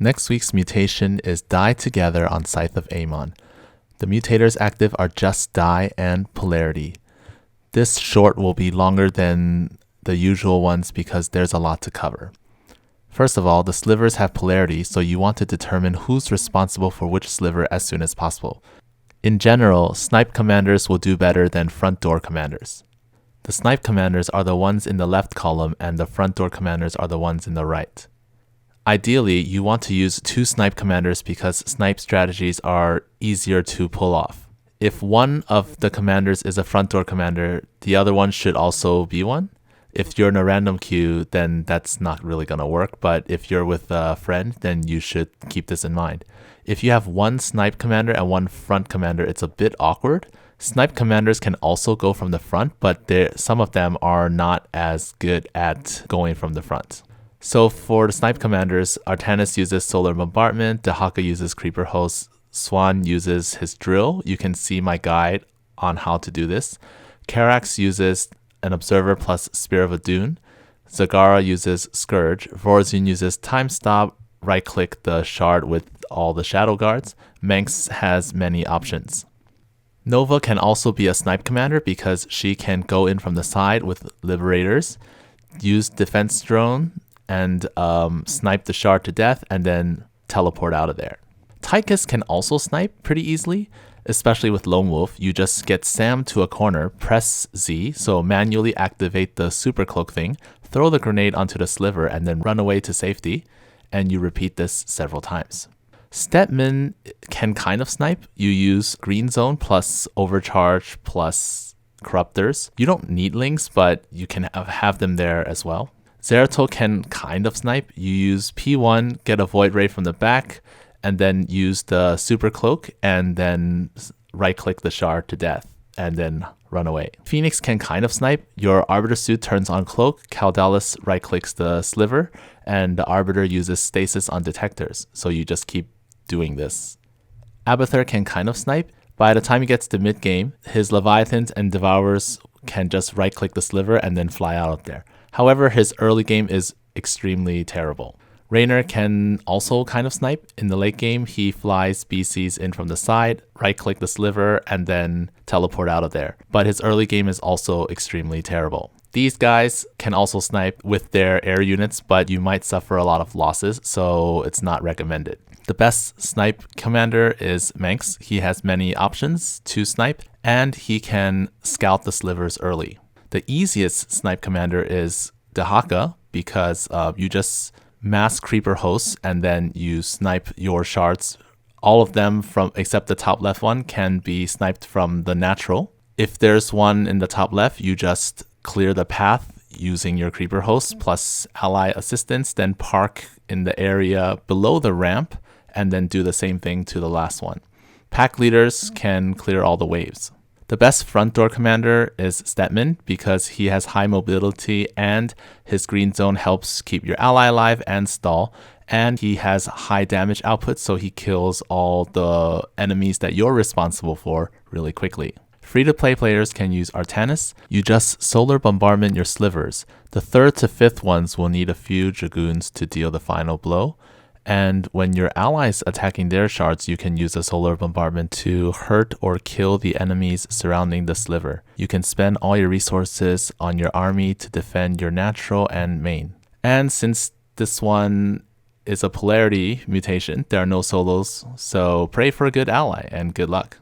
Next week's mutation is Die Together on Scythe of Amon. The mutators active are just Die and Polarity. This short will be longer than the usual ones because there's a lot to cover. First of all, the slivers have polarity, so you want to determine who's responsible for which sliver as soon as possible. In general, snipe commanders will do better than front door commanders. The snipe commanders are the ones in the left column and the front door commanders are the ones in the right. Ideally, you want to use 2 snipe commanders because snipe strategies are easier to pull off. If one of the commanders is a front door commander, the other one should also be one. If you're in a random queue, then that's not really going to work, but if you're with a friend, then you should keep this in mind. If you have one snipe commander and one front commander, it's a bit awkward. Snipe commanders can also go from the front, but some of them are not as good at going from the front. So for the snipe commanders, Artanis uses Solar Bombardment, Dehaka uses Creeper Host, Swann uses his drill. You can see my guide on how to do this. Karax uses an Observer plus Spear of Adun. Zagara uses Scourge. Vorzun uses Time Stop, right-click the shard with all the Shadow Guards. Manx has many options. Nova can also be a snipe commander because she can go in from the side with Liberators, use Defense Drone, and snipe the shard to death and then teleport out of there. Tychus can also snipe pretty easily, especially with Lone Wolf. You just get Sam to a corner, press Z, so manually activate the super cloak thing, throw the grenade onto the sliver, and then run away to safety, and you repeat this several times. Stepman can kind of snipe. You use Green Zone plus Overcharge plus Corruptors. You don't need links, but you can have them there as well. Zeratul can kind of snipe. You use P1, get a Void Ray from the back, and then use the Super Cloak, and then right-click the shard to death, and then run away. Phoenix can kind of snipe. Your Arbiter suit turns on Cloak, Caldalis right-clicks the Sliver, and the Arbiter uses Stasis on Detectors, so you just keep doing this. Abathur can kind of snipe. By the time he gets to mid-game, his Leviathans and Devourers can just right-click the Sliver and then fly out of there. However, his early game is extremely terrible. Raynor can also kind of snipe. In the late game, he flies BCs in from the side, right-click the sliver, and then teleport out of there. But his early game is also extremely terrible. These guys can also snipe with their air units, but you might suffer a lot of losses, so it's not recommended. The best snipe commander is Manx. He has many options to snipe, and he can scout the slivers early. The easiest snipe commander is Dehaka because you just mass creeper hosts and then you snipe your shards. All of them except the top left one can be sniped from the natural. If there's one in the top left, you just clear the path using your creeper host plus ally assistance, then park in the area below the ramp and then do the same thing to the last one. Pack leaders can clear all the waves. The best front door commander is Stepman because he has high mobility and his green zone helps keep your ally alive and stall, and he has high damage output, so he kills all the enemies that you're responsible for really quickly. Free-to-play players can use Artanis. You just solar bombardment your slivers. The 3rd to 5th ones will need a few dragoons to deal the final blow. And when your allies attacking their shards, you can use a solar bombardment to hurt or kill the enemies surrounding the sliver. You can spend all your resources on your army to defend your natural and main. And since this one is a polarity mutation, there are no solos, so pray for a good ally and good luck.